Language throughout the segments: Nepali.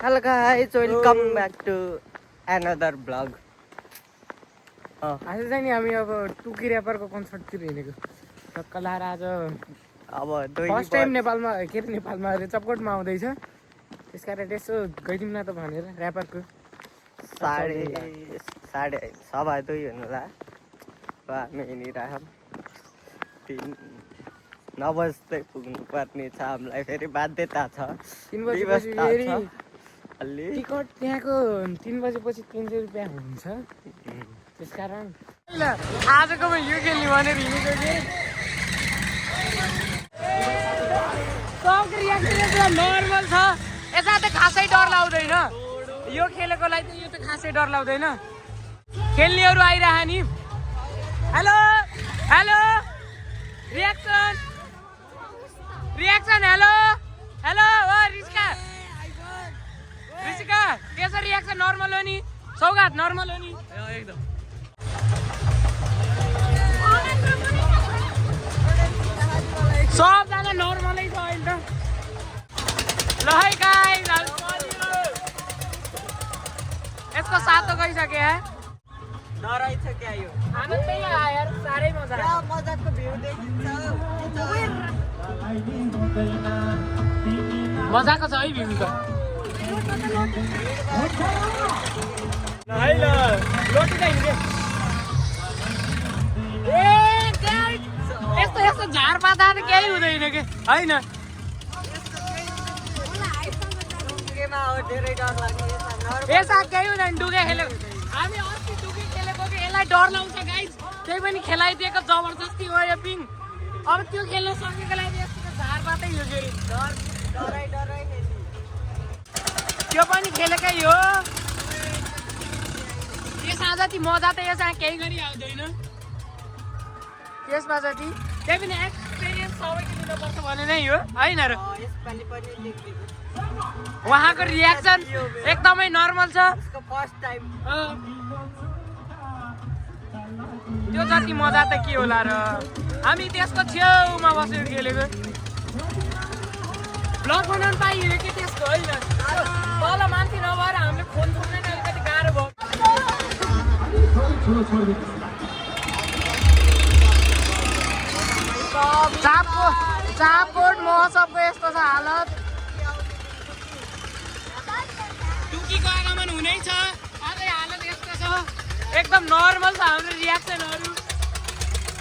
Hello guys, welcome back to another vlog. आज चाहिँ नि हामी अब टुकी ऱ्यापरको कन्सर्टतिर हिँडेको टक्क लाएर आज अब फर्स्ट टाइम नेपालमा के अरे नेपालमा चपकोटमा आउँदैछ त्यस कारण यसो गइदिउँ न त भनेर ऱ्यापरको साढे 2:15 हुनुला हामी हिँडिरहेछौँ 9 बज्दै पुग्नु पर्ने छ हामीलाई फेरि बाध्यता छ 3 बजेपछि फेरि अलि टिकट त्यहाँको 3 बजेपछि 300 रुपियाँ हुन्छ त्यस कारण आजकोमा यो खेल्ने भनेर हिँडेको कि सबको रियाक्सन नर्मल छ यता त खासै डर लाग्दैन यो खेलेकोलाई त यो त खासै डर लाग्दैन खेल्नेहरू आइरह नि hello hello reaction reaction hello hello ओ रिस्का रिस्का के छ रियाक्सन नर्मल हो नि सौगात नर्मल हो नि एकदम सबजना नर्मलै छ अहिले त ल है गाइस यसको सातो गइसक्यो है डराइ छ क्या यो आनन्द त्यही आयो यार साह्रै मजा आयो मजाको भ्यू देखिन्छ मजाको छ है भ्यू त है ल लोटी त हिँड्यो ए यस्तो यस्तो झारपात त केही हुँदैन कि होइन धेरै डर लाग्छ यसा केही हुँदैन डुगे खेलेको हामी अस्ति डुगे खेलेको कि यसलाई डर लाउँछ गाइस त्यही पनि खेलाइदिएको जबरजस्ती हो यो पिङ अब त्यो खेल्न सकेको लागि यस्तो झारपातै हो फेरि डराइ त्यो पनि खेलेकै हो यसमा जति मजा त यसमा केही गरी आउँदैन त्यसमा जति त्यही पनि एक्सपिरियन्स सबैको लिनुपर्छ भने नै हो होइन र यसपालि पनि लेख्दिनु उहाँको रियाक्सन एकदमै नर्मल छ यसको फर्स्ट टाइम त्यो जति मजा त के होला र हामी त्यसको छेउमा बसेर खेलेको ब्लग बनाउनु पाइयो कि त्यसको होइन तल मान्छे नभएर हामीले फोन छोड्दैन अलिकति गाह्रो भयो चापकोट महोत्सवको यस्तो छ हालत टुकीको आगमन हुनै छ अझै हालत यस्तो छ एकदम नर्मल छ हाम्रो रियाक्सनहरू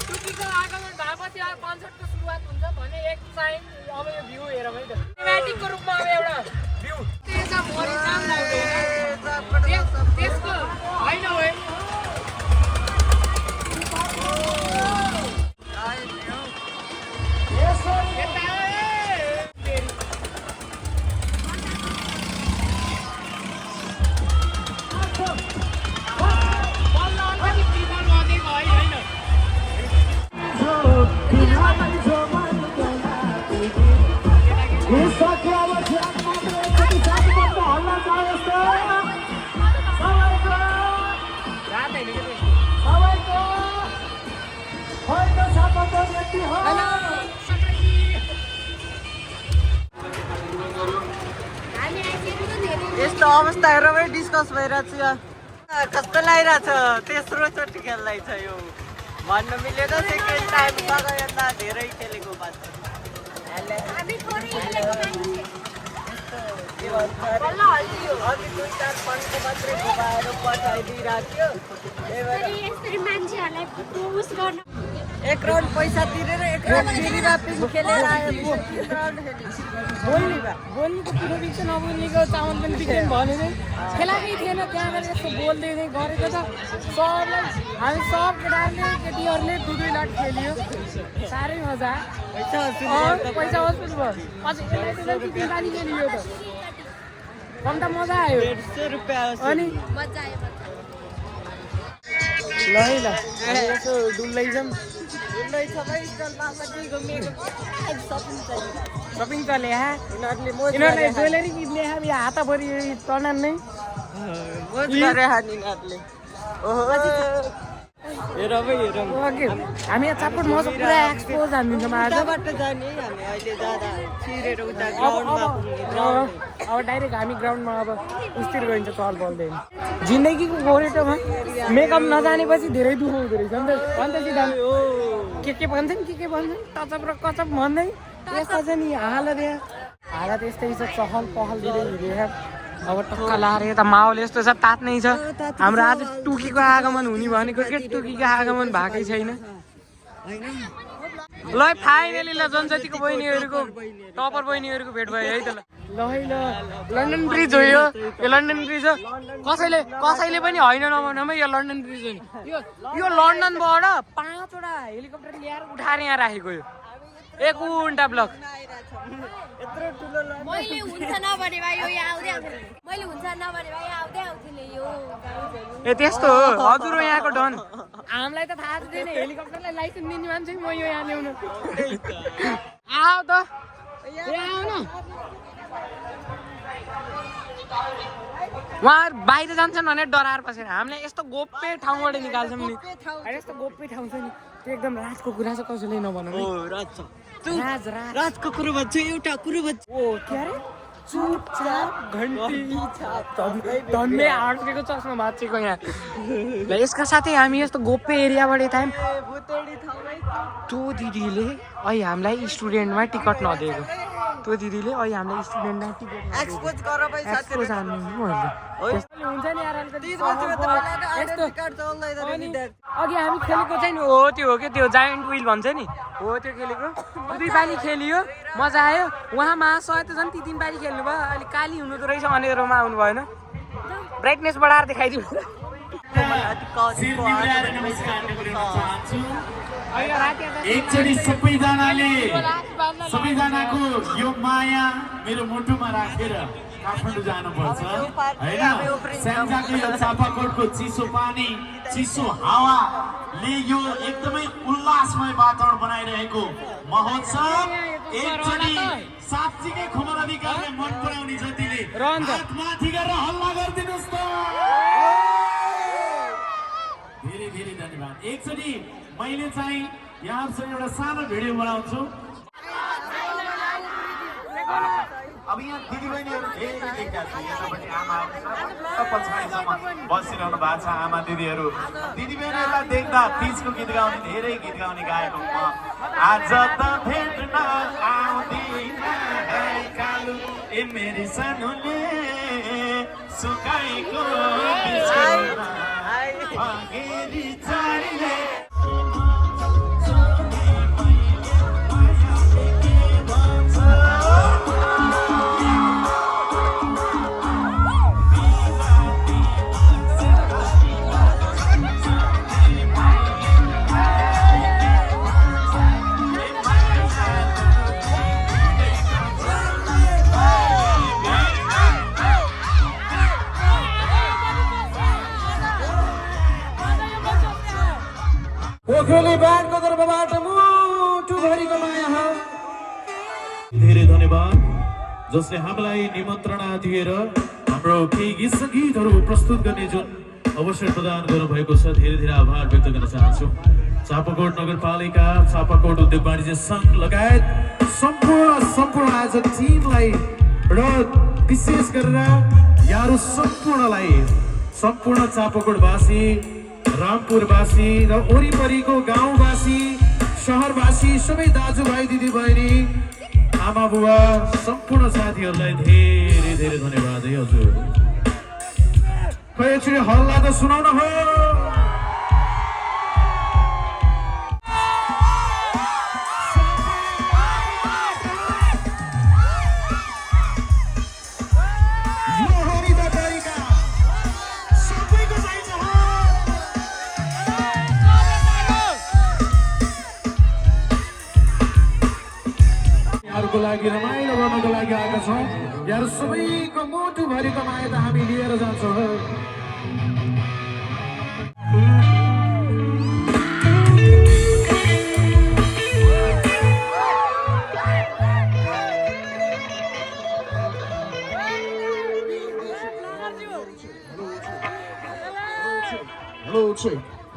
टुकीको आगमन भएपछि अब कन्सर्टको सुरुवात हुन्छ भने एक टाइम अब यो भ्यू हेरौँ है त सिनेमेटिकको रूपमा अब एउटा भ्यू त्यसमा मरि काम लाग्दैन त्यसको होइन हो यस्तो अवस्था हेरेर डिस्कस भइरहेको छ कस्तो लागिरहेछ तेस्रो चोटि खेल्दैछ यो भन्न मिलेन सेकेन्ड टाइम सबैभन्दा धेरै खेलेको मान्छे अघि 2-4 फन्डको मात्रै घुमाएर पठाइदिइरहेको थियो 1 राउन्ड पैसा तिरेर 1 राउन्ड तिरेर पिङ खेलेर आयो 3 राउन्ड बोल्नुको कुरो बिच नबोल्नेको चामल पनि बिग्रेन भने खेलाकै थिएन त्यहाँ गएर यस्तो बोल्दै नै गरेको त सबलाई हामी सब केटाहरूले केटीहरूले 2-2 लाख खेलियो साह्रै मजा पैसा वसुल भयो अझ यसलाई पानी खेलियो त कम त मजा आयो 150 रुपियाँ अनि मजा आयो ल है ल यसो डुल्दैछौँ सपिङ चले यिनीहरूले ज्वेलरी किन्ने हामी हातभरि टनान नै हेर भाइ हेरौँ हामी यहाँ चापट मजा पुरा एक्सपोज हानिदिन्छौँ आज उताबाट जाने हामी अहिले जाँदा छिरेर उता ग्राउन्डमा पुग्ने अब डाइरेक्ट हामी ग्राउन्डमा अब उस्तिर गइन्छ चल बल्दैन जिन्दगीको गोरेटोमा मेकअप नजानेपछि धेरै दुःख हुँदो रहेछ नि त भन्छ सिधा के भन्छन् के भन्छन् टचअप र कचअप भन्दै यस्ता चाहिँ नि हालत यस्तै छ चहल पहल दिँदै अब टक्का लाएर यता माहौल यस्तो छ तात्नै छ हाम्रो आज टुकीको आगमन हुने भनेको के टुकीको आगमन भएकै छैन ल फाइनली ल जनजातिको बहिनीहरूको टपर बहिनीहरूको भेट भयो है त ल लन्डन ब्रिज हो यो लन्डन ब्रिज हो कसैले पनि होइन नभनौँ यो लन्डन ब्रिज हो नि यो लन्डनबाट 5वटा हेलिकप्टर ल्याएर उठाएर यहाँ राखेको यो एक उल्टा ब्लक मैले हुन्छ नभने भए यो यहाँ आउँदै आउँथेन मैले हुन्छ नभने भए यहाँ आउँदै आउँथेन यो ए त्यस्तो हो हजुर हो यहाँको डन हामीलाई त थाहा छैन हेलिकप्टरलाई लाइसेन्स दिने मान्छे म यो यहाँ ल्याउनु आऊ त आऊ न उहाँ बाहिर जान्छन् भने डराएर बसेर हामीले यस्तो गोप्य ठाउँबाट निकाल्छौँ नि यस्तो गोप्य ठाउँ छ नि त्यो एकदम रातको कुरा चाहिँ कसैले नभनौँ रातको कुरो भन्छ एउटा कुरो भन्छ ओ के अरे चुपचाप घन्टी धन्ने आर्टेको चस्मा भाँचेको यहाँ ल यसका साथै हामी यस्तो गोप्य एरियाबाट यता त्यो दिदीले अहिले हामीलाई स्टुडेन्टमा टिकट नदिएको त्यो दिदीले अहिले हामीलाई स्टुडेन्टमा टिकट एक्सपोज गर भाइ एक्सपोज हुन्छ नि यार अघि हामी खेलेको चाहिँ नि हो त्यो हो क्या त्यो जायन्ट विल भन्छ नि हो त्यो खेलेको 2 पाली खेलियो मजा आयो उहाँ महाशय त झन् 3 पाली खेल्नु भयो अहिले काली हुनु त रहेछ भनेर आउनु भएन ब्राइटनेस बढाएर देखाइदिनु एकचोटि सबैजनाको यो माया मेरो मुटुमा राखेर काठमाडौँ जानुपर्छ होइन स्याङ्जाको यो चापाकोटको चिसो पानी चिसो हावाले यो एकदमै उल्लासमय वातावरण बनाइरहेको महोत्सव एकचोटि साँच्चीकै खुमल अधिकारले मन पराउने जतिले माथि गरेर हल्ला गरिदिनुहोस् त धेरै धेरै धन्यवाद एकचोटि मैले चाहिँ यहाँसँग एउटा सानो भिडियो बनाउँछु अब यहाँ दिदीबहिनीहरू धेरै देख्दा छु यतापट्टि आमाहरू पछाडिसम्म बसिरहनु भएको छ आमा दिदीहरू दिदीबहिनीहरूलाई देख्दा तिजको गीत गाउने धेरै गीत गाउने गाएको म आज त भेट्न आउँदिन कालु ए मेरी सानोले सुकाएको अघिरी चाडीले पोखरेली ब्यान्डको तर्फबाट मुटुभरिको माया हो धेरै धन्यवाद जसले हामीलाई निमन्त्रणा दिएर हाम्रो केही गीत सङ्गीतहरू प्रस्तुत गर्ने जुन अवसर प्रदान गर्नुभएको छ धेरै धेरै आभार व्यक्त गर्न चाहन्छु चापाकोट नगरपालिका चापाकोट उद्योग वाणिज्य सङ्घ लगायत सम्पूर्ण आयोजक टिमलाई र विशेष गरेर यहाँहरू सम्पूर्ण चापाकोटवासी रामपुरवासी र वरिपरिको गाउँवासी सहरवासी सबै दाजुभाइ दिदीबहिनी आमा बुबा सम्पूर्ण साथीहरूलाई धेरै धेरै धन्यवाद है हजुर खै एकचोटि हल्ला त सुनाउन हो लागि रमाइलो गर्नको लागि आएका छौँ यहाँ सबैको मुटुभरिको माया त हामी लिएर जान्छौँ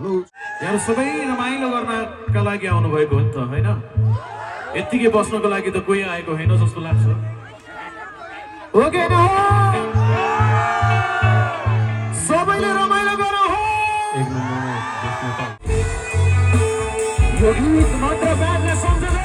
Hello, यहाँ सबै रमाइलो गर्नका लागि आउनुभएको हो नि त होइन यत्तिकै बस्नको लागि त कोही आएको होइन जस्तो लाग्छ हो कि होइन सबैले रमाइलो गरौँ हो यो गीत मात्र ब्यान्डले सम्झँदै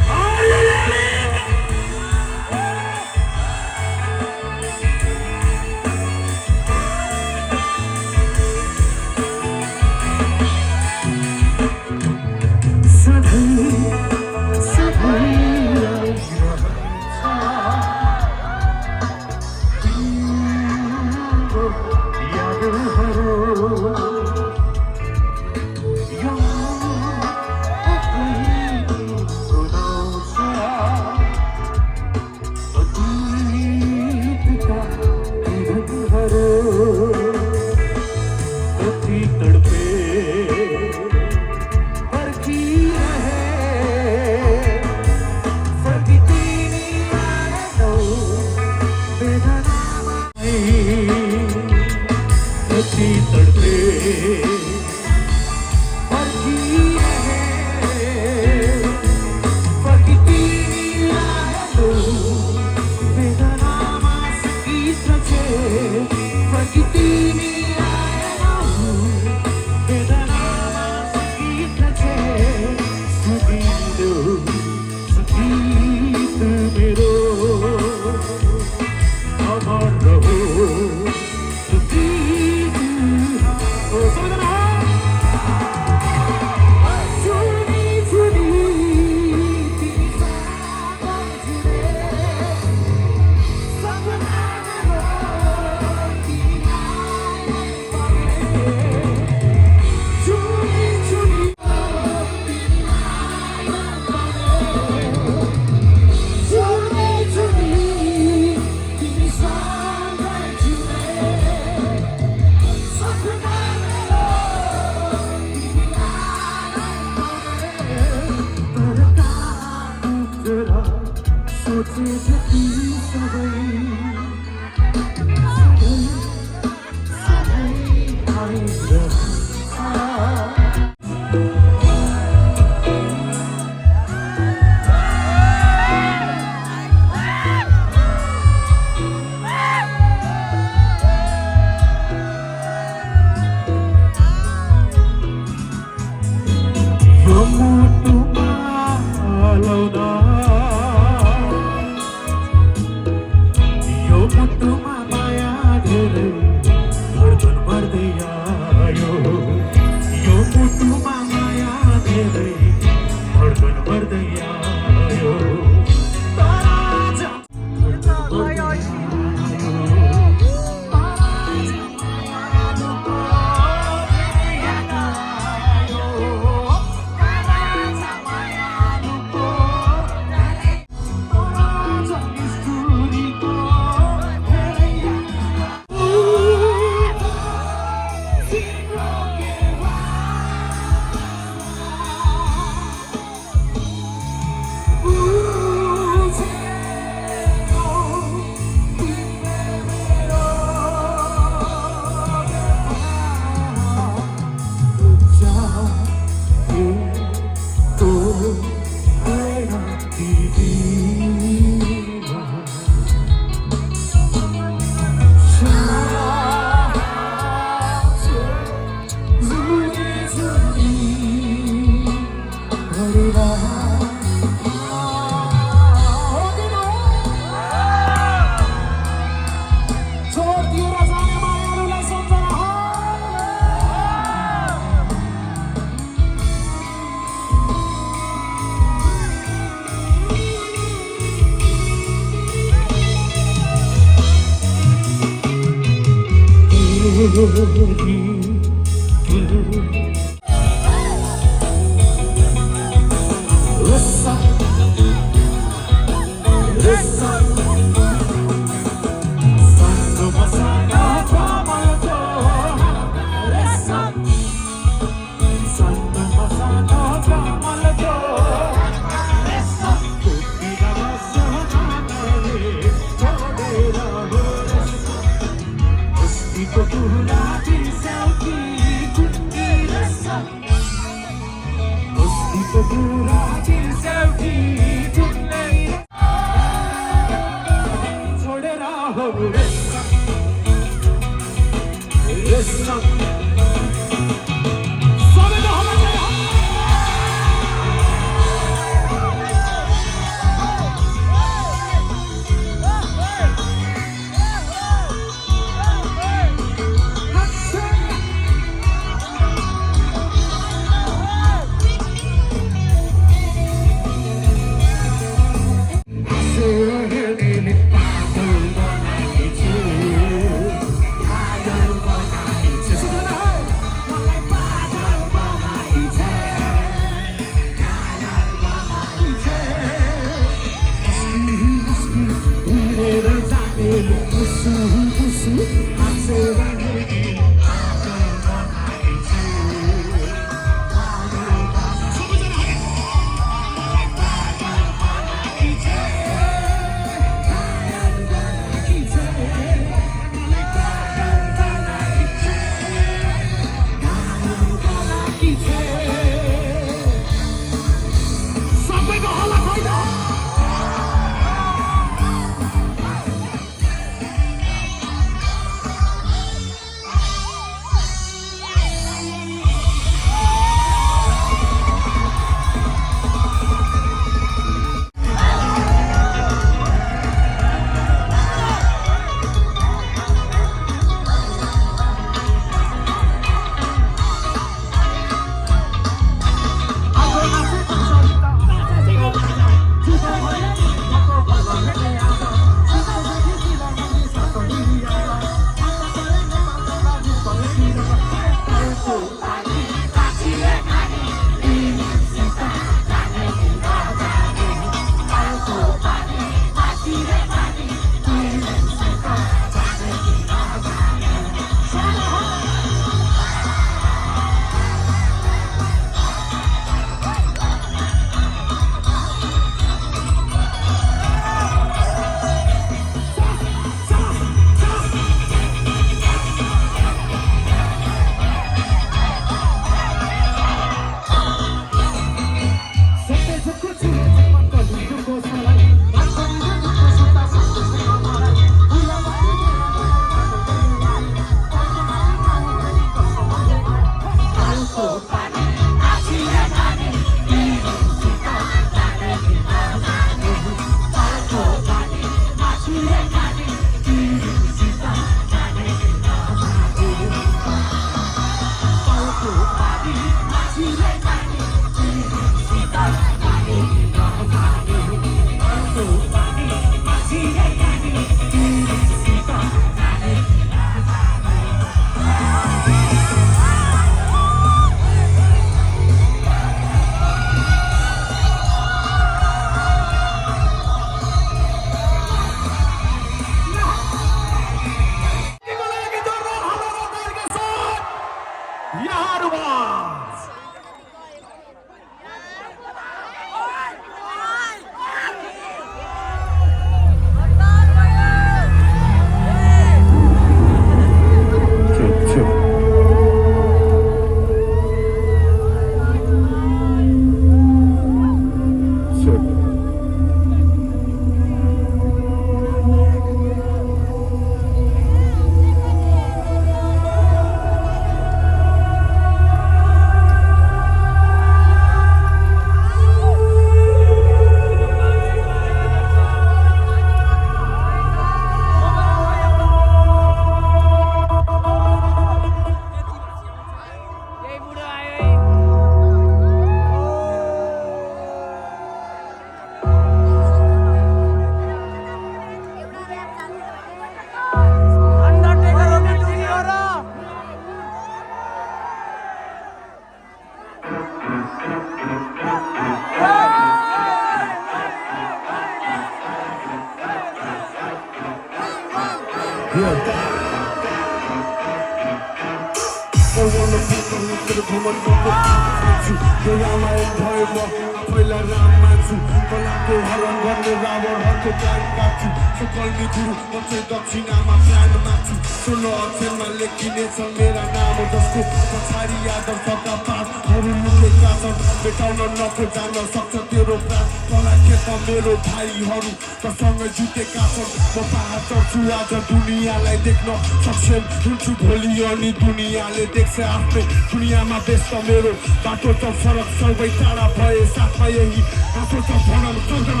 आफैलाई राम मान्छु कलाको हरण गर्ने रावणहरूको प्लान काट्छु सकलले गुरु म चाहिँ दक्षिणामा प्लान माग्छु सोह्र अक्षरमा लेखिनेछ मेरा नाम जसको पछाडि आदर्शका पाठहरू लुकेका छन् भेटाउन नखोजान सक्छ तेरो प्राण तँलाई खेत मेरो भाइहरू तसँग जुटेका छन् म पहाड चढ्छु आज दुनियाँलाई देख्न सक्षम हुन्छु भोलि अनि दुनियाँले देख्छ आफ्नै दुनियाँमा व्यस्त मेरो बाटो त फरक सबै टाढा भए साथमा यही आफू त भनौँ सक्दैन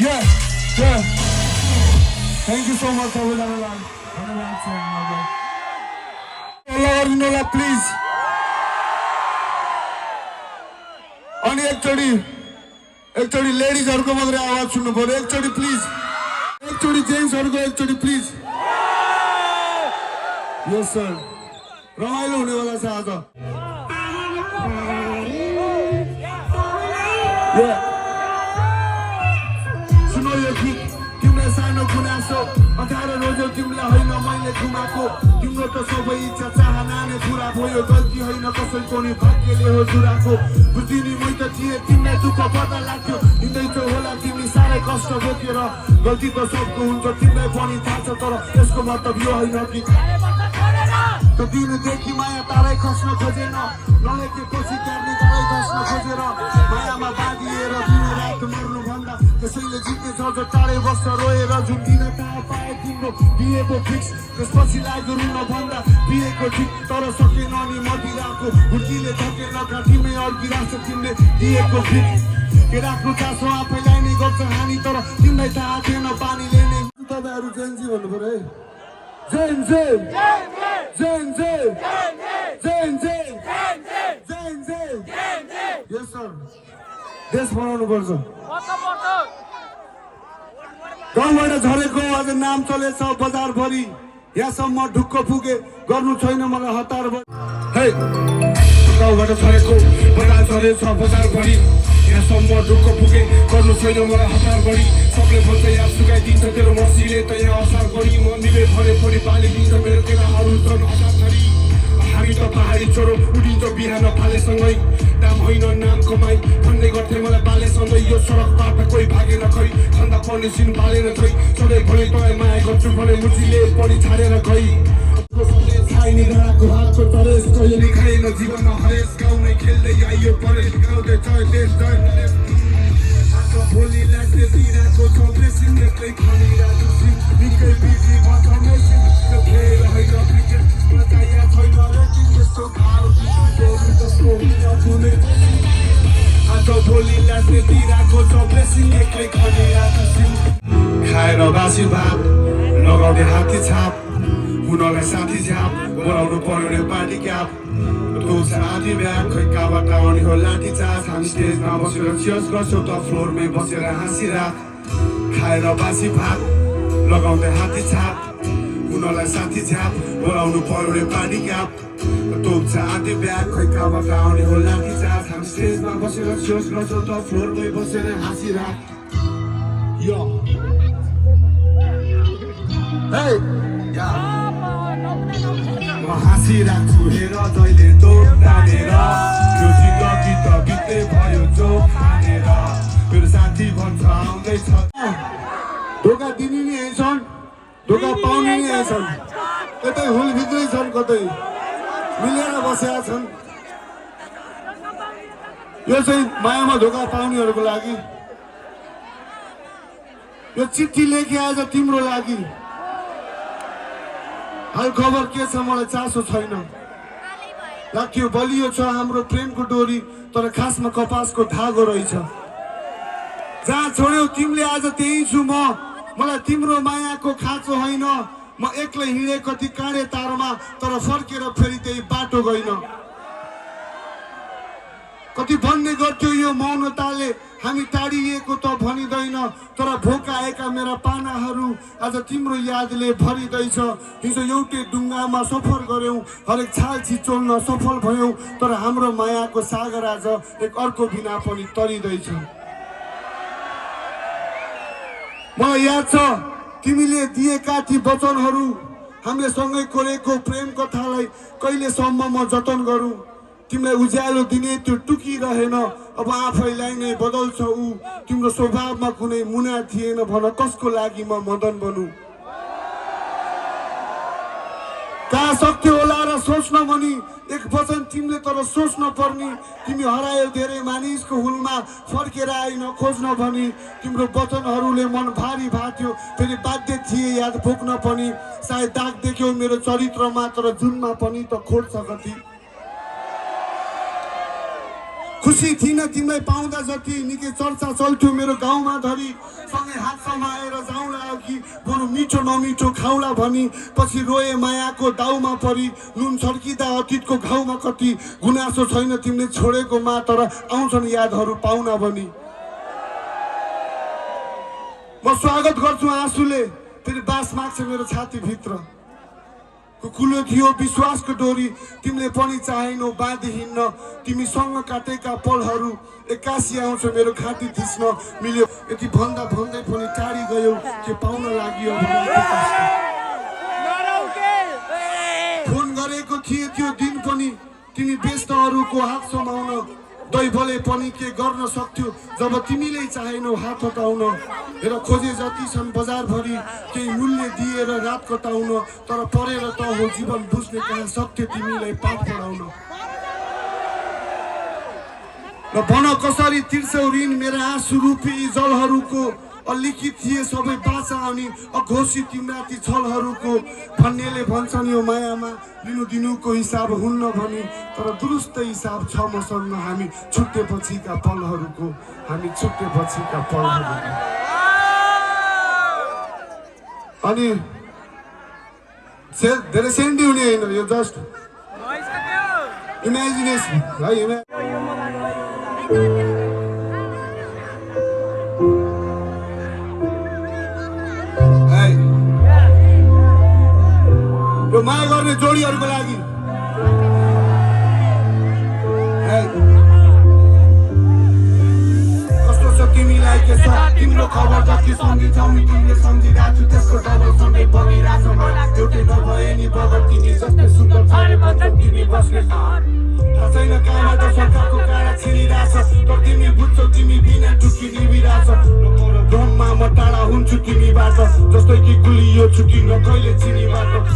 Yeah. Thank you so much for धन्यवाद प्लिज अनि एकचोटि लेडिजहरूको मात्रै आवाज सुन्नु पर्यो एकचोटि प्लिज एकचोटि जेन्ट्सहरूको एकचोटि प्लिज यस सर रमाइलो हुनेवाला छ आज सुनो यो गीत तिमीलाई सानो गुनासो 18 रोजो तिमीलाई होइन मैले घुमाएको तिम्रो त सबै इच्छा चाहना नै पुरा भयो गल्ती होइन कसैको नि भाग्यले हो जुराको बुझिदिने मै त थिएँ तिमीलाई दुःख पर्दा लाग्थ्यो हिँड्दैछौ होला तिमी साह्रै कष्ट बोकेर गल्ती त सबको हुन्छ तिमीलाई पनि थाहा छ तर यसको मतलब यो होइन कि त दिनदेखि माया तारै खस्न खोजेन नलेखेपछि त्याग्ने तारै खस्न खोजेर मायामा बाँधिएर दिन रात मर्नुभन्दा त्यसैले जित्ने छ जो टाढै बस्छ रोएर झुम्किन थाहा पाए तिम्रो बिहेको फिक्स त्यसपछि लाग्यो रुन भन्दा बिहेको ठिक तर सकेन नि मदिराको हुर्कीले थकेन घाँटीमै अड्किरहेको छ तिमीले दिएको फिक्स केटाको चासो आफैलाई नै गर्छ हानि तर तिमीलाई थाहा थिएन पानीले नै तपाईँहरू जेन्जी भन्नु पर्यो है Yes sir. देश बनाउनु पर्छ गाउँबाट झरेको आज नाम चलेछ बजारभरि यहाँसम्म ढुक्क पुगे गर्नु छैन मलाई हतार गाउँबाट झरेको बजार झरेछ बजारभरि यहाँसम्म ढुक्क पुगे गर्नु छैन मलाई हतार बढी सबले भन्छ यहाँ सुकाइदिन्छ तेरो मसीले त यहाँ असार गरी मन्दिरले भने पनि पालिदिन्छ मेरो केटाहरू छन् हतारधरी हामी त पहाडी छोरो उडिन्छ बिहान फालेसँगै नाम होइन नाम कमाई भन्दै गर्थे मलाई बालेसँगै यो सडकबाट कोही भागेन खै खन्दा पर्ने सिन बालेन खै सधैँ भने तँलाई माया गर्छु भने मुचीले पनि छाडेर खै छाइने डाँडाको हातको तरेस कहिले नि खाएन जीवनमा हरेस गाउँमै खेल्दै आइयो परेस गाउँदै जय देश जय आज भोलि लाग्ने तिराको छ प्रेसिङ एक्लै खनिरहेको छु निकै बिजी भन्छ मेसिन खेल होइन क्रिकेट बताइया छैन रेटिङ यस्तो भाउ जस्तो हुने आज भोलि लाग्ने तिराको छ प्रेसिङ एक्लै खनिरहेको छु खाएर बासी भात लगाउने हात्ती छाप हुनलाई साथी झाप बोलाउनु पर्यो रे पार्टी क्याप तोल्छ आधी ब्याग खै कहाँबाट आउने हो लाठी चार्ज हामी स्टेजमा बसेर चियर्स गर्छौँ त फ्लोरमै बसेर हाँसिराख खाएर बासी भात लगाउँदै हात्ती छाप हुनलाई साथी झाप बोलाउनु पर्यो रे पार्टी क्याप तोल्छ आधी ब्याग खै कहाँबाट आउने हो लाठी चार्ज हामी स्टेजमा बसेर चियर्स गर्छौँ त फ्लोरमै बसेर हाँसिराख यो Hey! म हाँसिरहेको छु हेर जहिले तोप तानेर यो जिन्दगी त बित्दै भयो जो खानेर मेरो साथी भन्छ आउँदैछ धोका दिने नि यही छन् धोका पाउने नि यही छन् कतै हुलभित्रै छन् कतै मिलेर बसेका छन् यो चाहिँ मायामा धोका पाउनेहरूको लागि यो चिठी लेखे आज तिम्रो लागि हाल खबर के छ मलाई चासो छैन राख्यो बलियो छ हाम्रो प्रेमको डोरी तर खासमा कपासको धागो रहेछ जहाँ छोड्यौ तिमीले आज त्यही छु मलाई तिम्रो मायाको खाँचो होइन म एक्लै हिँडे कति काँडे तारमा तर फर्केर फेरि त्यही बाटो गइन कति भन्ने गर्थ्यो यो मौनताले हामी टाढिएको त भनिदैन तर भोकाएका मेरा पानाहरू आज तिम्रो यादले भरिँदैछ हिजो एउटै डुङ्गामा सफर गर्यौं हरेक छाल छिचोल्न सफल भयौं तर हाम्रो मायाको सागर आज एक अर्को बिना पनि तरिँदैछ मलाई याद छ तिमीले दिएका ती वचनहरू हामीले सँगै कोरेको प्रेम कथालाई कहिलेसम्म म जतन गरौँ तिमीलाई उज्यालो दिने त्यो टुकिरहेन अब आफैलाई नै बदल्छ ऊ तिम्रो स्वभावमा कुनै मुना थिएन भन कसको लागि म मदन बनू कहाँ सक्थ्यो होला र सोच्न भनी एक वचन तिमीले तर सोच्न पर्ने तिमी हरायो धेरै मानिसको हुलमा फर्केर आइन खोज्न भनी तिम्रो वचनहरूले मन भारी भाथ्यो फेरि बाध्य थिए याद बोक्न पनि सायद दाग देख्यौ मेरो चरित्रमा तर जुनमा पनि त खोट छ कति खुसी थिइन तिमीलाई पाउँदा जति निकै चर्चा चल्थ्यो मेरो गाउँमा धरी सँगै हात समाएर जाउँला अघि बरु मिठो नमिठो खाउला भनी पछि रोए मायाको दाउमा परी नुन छर्किँदा अतीतको घाउमा कति गुनासो छैन तिमीले छोडेको मा तर आउँछन् यादहरू पाउन भनी म स्वागत गर्छु आँसुले फेरि बास माग्छ मेरो छातीभित्र कुलो थियो विश्वासको डोरी तिमीले पनि चाहेनौ बाँधी हिँड्न तिमीसँग काटेका पलहरू एक्कासी आउँछ मेरो घाँटी थिच्न मिल्यो यति भन्दा भन्दै पनि टाढी गयौ के पाउन लाग्यो फोन गरेको थिए त्यो दिन पनि तिमी व्यस्तहरूको हात समाउन दैवले पनि के गर्न सक्थ्यो जब तिमीले चाहेनौ हात हटाउन हेर खोजे जति छन् बजारभरि केही मूल्य दिएर रात कटाउन तर परेर त हो जीवन बुझ्ने कहाँ सक्थ्यो तिमीलाई पाठ पढाउन र भन कसरी तिर्छौ ऋण मेरा आँसु रूपी जलहरूको अलिखित थिए सबै बाचा अनि अघोषित तिम्रा ती छलहरूको भन्नेले भन्छन् यो मायामा लिनु दिनुको हिसाब हुन्न भनी तर दुरुस्त हिसाब छ मसँग हामी छुट्टेपछिका पलहरूको अनि धेरै सेन्डी हुने होइन यो जस्ट इमेजिनेसन है यो माया गर्ने जोडीहरूको लागि कस्तो छ तिमीलाई के छ तिम्रो खबर जति सम्झिन्छौ नि तिमीले सम्झिरहेको छु त्यसको डबल सँगै बगिरहेछ एउटै नभए नि बगर तिमी जस्तै सुन्दर छाने भन्छ तिमी बस्ने थाहा छैन कहाँबाट सरकारको काँडा छिरिरहेछ तर तिमी बुझ्छौ तिमी बिना टुकी निभिरहेछ भ्रममा म टाढा हुन्छु तिमीबाट जस्तै कि गुलियो छुट्टिन कहिले चिनीबाट